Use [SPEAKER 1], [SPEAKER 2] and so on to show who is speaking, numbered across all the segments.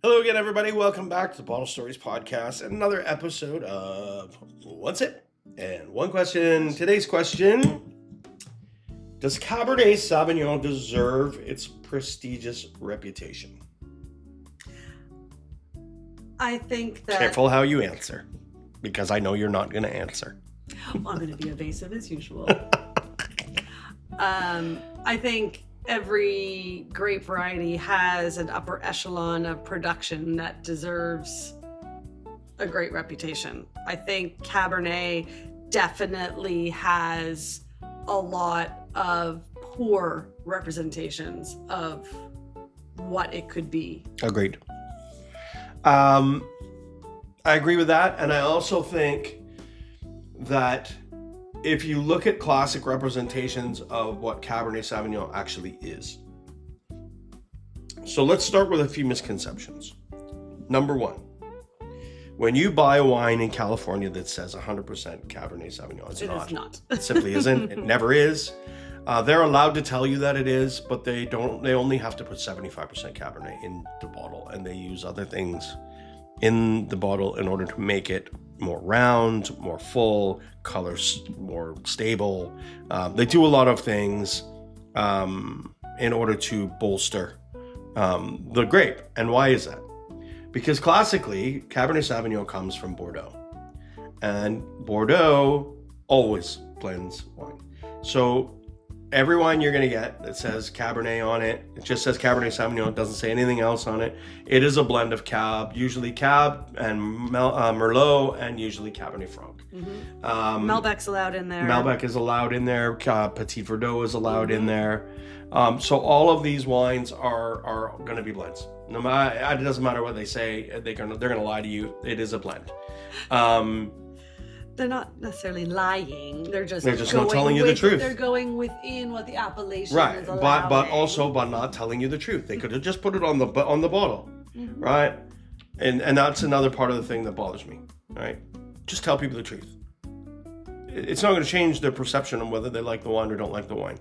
[SPEAKER 1] Hello again, everybody. Welcome back to the Bottle Stories Podcast and another episode of What's It? And one question. Today's question: does Cabernet Sauvignon deserve its prestigious reputation?
[SPEAKER 2] I think that...
[SPEAKER 1] Careful how you answer, because I know you're not going to answer.
[SPEAKER 2] Well, I'm going to be evasive as usual. I think every grape variety has an upper echelon of production that deserves a great reputation. I think Cabernet definitely has a lot of poor representations of what it could be.
[SPEAKER 1] Agreed. I agree with that, and I also think that if you look at classic representations of what Cabernet Sauvignon actually is. So let's start with a few misconceptions. Number one, when you buy a wine in California that says 100% Cabernet Sauvignon, it's not.
[SPEAKER 2] It is not.
[SPEAKER 1] It simply isn't. It never is. They're allowed to tell you that it is, but they don't. They only have to put 75% Cabernet in the bottle, and they use other things in the bottle in order to make it more round, more full, colors more stable. They do a lot of things in order to bolster the grape. And why is that? Because classically, Cabernet Sauvignon comes from Bordeaux. And Bordeaux always blends wine. So every wine you're going to get that says Cabernet on it, it just says Cabernet Sauvignon, it doesn't say anything else on it. It is a blend of Cab, usually Cab and Merlot, and usually Cabernet Franc.
[SPEAKER 2] Mm-hmm. Malbec's allowed in there.
[SPEAKER 1] Malbec is allowed in there. Petit Verdot is allowed in there. So all of these wines are going to be blends. No matter, it doesn't matter what they say. They're going to lie to you. It is a blend.
[SPEAKER 2] They're not necessarily lying. They're just
[SPEAKER 1] not telling you the truth.
[SPEAKER 2] They're going within what the appellation
[SPEAKER 1] right,
[SPEAKER 2] is allowing.
[SPEAKER 1] but also by not telling you the truth. They could have just put it on the bottle,
[SPEAKER 2] Mm-hmm.
[SPEAKER 1] right? And that's another part of the thing that bothers me. Right, just tell people the truth. It's not going to change their perception of whether they like the wine or don't like the wine.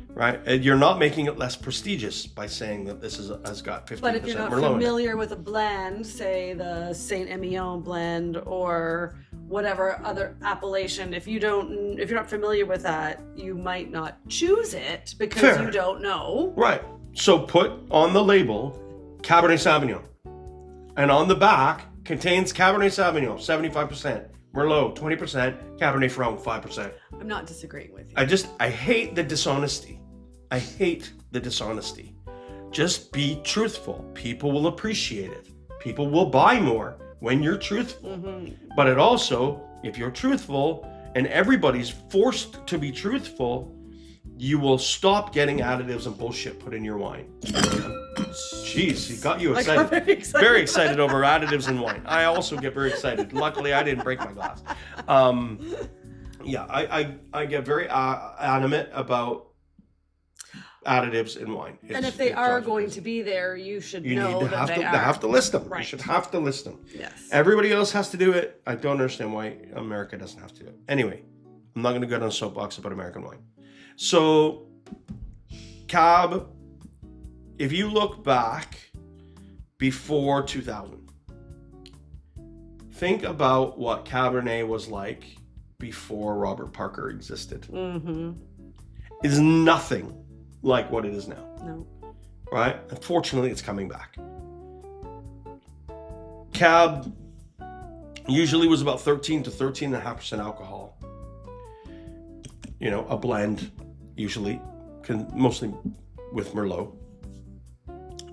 [SPEAKER 1] Right, and you're not making it less prestigious by saying that this has got 15% Merlot.
[SPEAKER 2] But if you're not familiar with a blend, say the Saint Emilion blend or whatever other appellation, if you're not familiar with that, you might not choose it because
[SPEAKER 1] Fair.
[SPEAKER 2] You don't know.
[SPEAKER 1] Right. So put on the label Cabernet Sauvignon, and on the back contains Cabernet Sauvignon 75%, Merlot 20%, Cabernet Franc 5%.
[SPEAKER 2] I'm not disagreeing with you.
[SPEAKER 1] I hate the dishonesty. I hate the dishonesty. Just be truthful. People will appreciate it. People will buy more when you're truthful.
[SPEAKER 2] Mm-hmm.
[SPEAKER 1] But it also, if you're truthful and everybody's forced to be truthful, you will stop getting additives and bullshit put in your wine. Jeez, he got you excited. Very excited over additives in wine. I also get very excited. Luckily, I didn't break my glass. I get very animate about additives in wine.
[SPEAKER 2] And if they are going to be there, you should know that they are.
[SPEAKER 1] They have to list them.
[SPEAKER 2] Right.
[SPEAKER 1] You should have to list them.
[SPEAKER 2] Yes.
[SPEAKER 1] Everybody else has to do it. I don't understand why America doesn't have to do it. Anyway, I'm not going to go down a soapbox about American wine. So, Cab, if you look back before 2000, think about what Cabernet was like before Robert Parker existed.
[SPEAKER 2] Mm-hmm.
[SPEAKER 1] Is nothing like what it is now.
[SPEAKER 2] No.
[SPEAKER 1] Right? Unfortunately, it's coming back. Cab usually was about 13 to 13.5% alcohol. You know, a blend, usually, mostly with Merlot.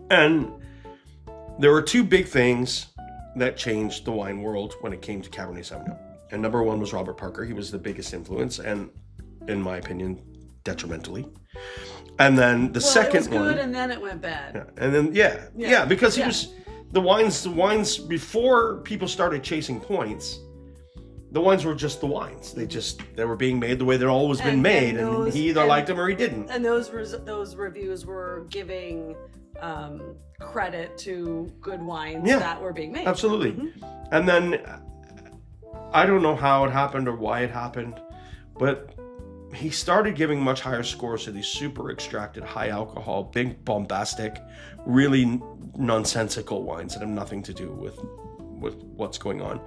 [SPEAKER 1] And there were two big things that changed the wine world when it came to Cabernet Sauvignon. And number one was Robert Parker. He was the biggest influence, and in my opinion, detrimentally. And then the second one,
[SPEAKER 2] it was good, and then it went bad.
[SPEAKER 1] Yeah, and then because he was the wines before people started chasing points. The wines were just the wines. They were being made the way they'd always been made, and he either liked them or he didn't.
[SPEAKER 2] And those reviews were giving credit to good wines that were being made.
[SPEAKER 1] Absolutely.
[SPEAKER 2] Mm-hmm.
[SPEAKER 1] And then I don't know how it happened or why it happened, but he started giving much higher scores to these super extracted, high alcohol, big bombastic, really nonsensical wines that have nothing to do with what's going on,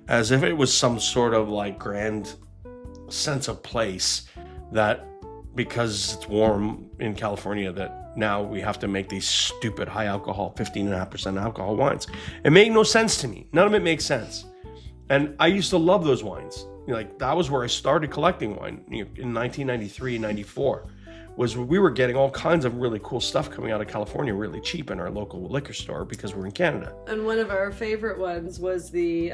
[SPEAKER 1] as if it was some sort of like grand sense of place that because it's warm in California that now we have to make these stupid high alcohol 15.5% alcohol wines. It made no sense to me. None of it makes sense. And I used to love those wines. Like that was where I started collecting wine in 1993, 94. Was we were getting all kinds of really cool stuff coming out of California really cheap in our local liquor store because we're in Canada.
[SPEAKER 2] And one of our favorite ones was the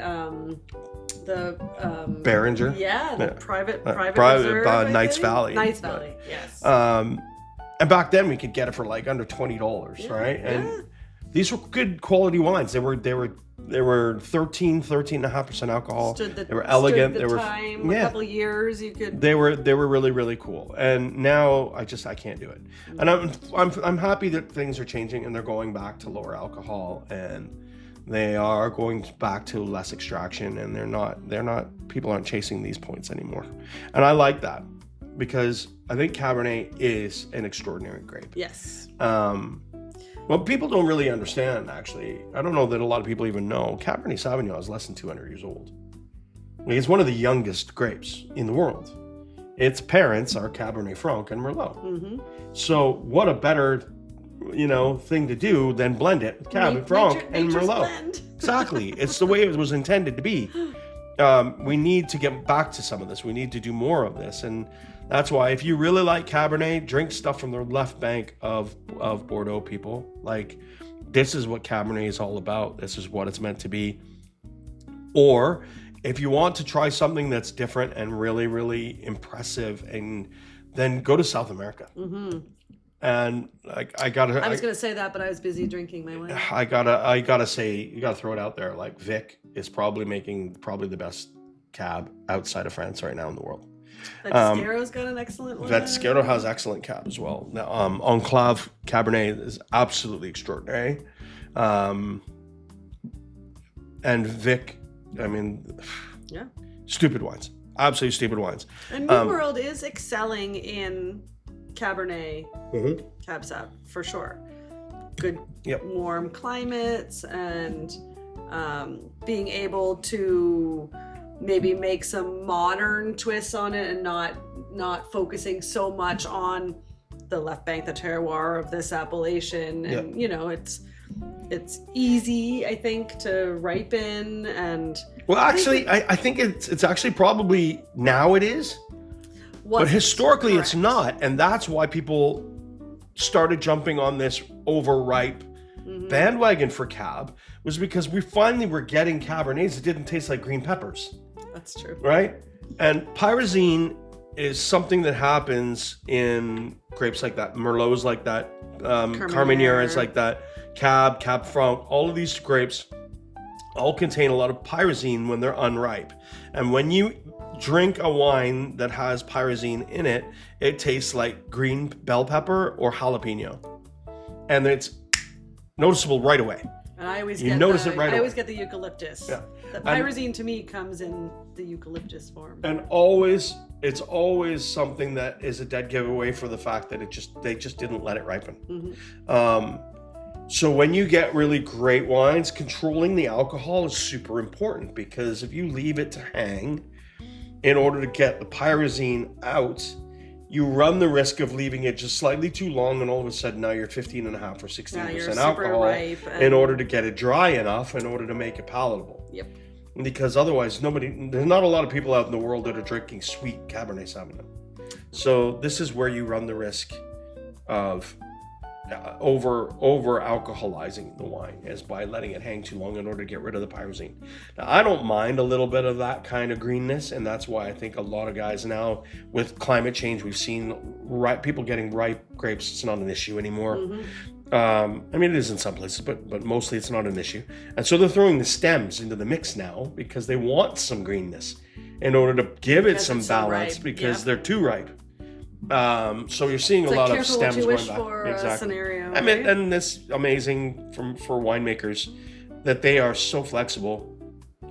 [SPEAKER 1] Behringer.
[SPEAKER 2] Yeah, the private reserve,
[SPEAKER 1] Knights Valley.
[SPEAKER 2] Knights Valley, yes.
[SPEAKER 1] And back then we could get it for like under $20, right? And these were good quality wines. They were 13.5% alcohol. They were elegant. They were
[SPEAKER 2] time, a couple of years you could.
[SPEAKER 1] They were really, really cool. And now I can't do it. And I'm happy that things are changing and they're going back to lower alcohol and they are going back to less extraction and they're not people aren't chasing these points anymore. And I like that because I think Cabernet is an extraordinary grape.
[SPEAKER 2] Yes.
[SPEAKER 1] Well, people don't really understand, actually. I don't know that a lot of people even know. Cabernet Sauvignon is less than 200 years old. I mean, it's one of the youngest grapes in the world. Its parents are Cabernet Franc and Merlot. Mm-hmm. So what a better, thing to do than blend it with Cabernet Franc and Merlot. Exactly. It's the way it was intended to be. We need to get back to some of this. We need to do more of this. And that's why if you really like Cabernet, drink stuff from the left bank of Bordeaux, people. Like, this is what Cabernet is all about. This is what it's meant to be. Or if you want to try something that's different and really, really impressive, and then go to South America. Mm-hmm. And I was
[SPEAKER 2] gonna say that, but I was busy drinking my wine.
[SPEAKER 1] I gotta say, you gotta throw it out there. Like, Vic is probably making the best cab outside of France right now in the world.
[SPEAKER 2] Vetskero's got an excellent one.
[SPEAKER 1] Vetskero has excellent cab as well. Now, Enclave Cabernet is absolutely extraordinary. And Vic, I mean, stupid wines. Absolutely stupid wines.
[SPEAKER 2] And New World is excelling in Cabernet Cab Sav, for sure. Good warm climates and being able to maybe make some modern twists on it and not focusing so much on the left bank, the terroir of this appellation. And it's easy, I think, to ripen. And
[SPEAKER 1] actually I think it's actually probably now it is, but historically it's not, and that's why people started jumping on this overripe bandwagon for cab, was because we finally were getting Cabernets that didn't taste like green peppers.
[SPEAKER 2] That's true. Right?
[SPEAKER 1] And pyrazine is something that happens in grapes like that. Merlots like that. Carmenere is like that. Cab Franc. All of these grapes all contain a lot of pyrazine when they're unripe. And when you drink a wine that has pyrazine in it, it tastes like green bell pepper or jalapeno. And it's noticeable right away.
[SPEAKER 2] And I always
[SPEAKER 1] get
[SPEAKER 2] the eucalyptus. Yeah. The pyrazine to me comes in the eucalyptus form.
[SPEAKER 1] And it's always something that is a dead giveaway for the fact that they just didn't let it ripen. Mm-hmm. So when you get really great wines, controlling the alcohol is super important, because if you leave it to hang in order to get the pyrazine out, you run the risk of leaving it just slightly too long, and all of a sudden now you're 15.5 or 16% alcohol in order to get it dry enough in order to make it palatable.
[SPEAKER 2] Yep.
[SPEAKER 1] Because otherwise there's not a lot of people out in the world that are drinking sweet Cabernet Sauvignon. So this is where you run the risk of over alcoholizing the wine, is by letting it hang too long in order to get rid of the pyrazine. Now, I don't mind a little bit of that kind of greenness, and that's why I think a lot of guys now, with climate change, we've seen people getting ripe grapes. It's not an issue anymore. Mm-hmm. I mean, it is in some places, but mostly it's not an issue. And so they're throwing the stems into the mix now because they want some greenness in order to give it some balance, because they're too ripe. So you're seeing a lot of stems going back.
[SPEAKER 2] Exactly. Scenario,
[SPEAKER 1] I mean, and it's amazing for winemakers that they are so flexible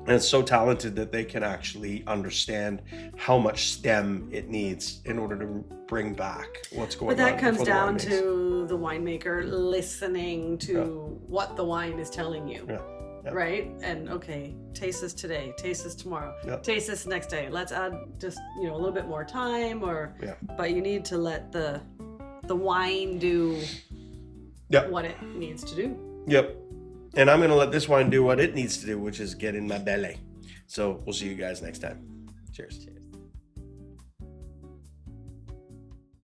[SPEAKER 1] And it's so talented that they can actually understand how much stem it needs in order to bring back what's going on.
[SPEAKER 2] But that comes
[SPEAKER 1] before the
[SPEAKER 2] down
[SPEAKER 1] wine makes.
[SPEAKER 2] to the winemaker listening to what the wine is telling you.
[SPEAKER 1] Yeah. Yeah.
[SPEAKER 2] Right? And okay, taste this today, taste this tomorrow, taste this next day. Let's add just, a little bit more time but you need to let the wine do what it needs to do.
[SPEAKER 1] Yep. And I'm going to let this wine do what it needs to do, which is get in my belly. So we'll see you guys next time. Cheers.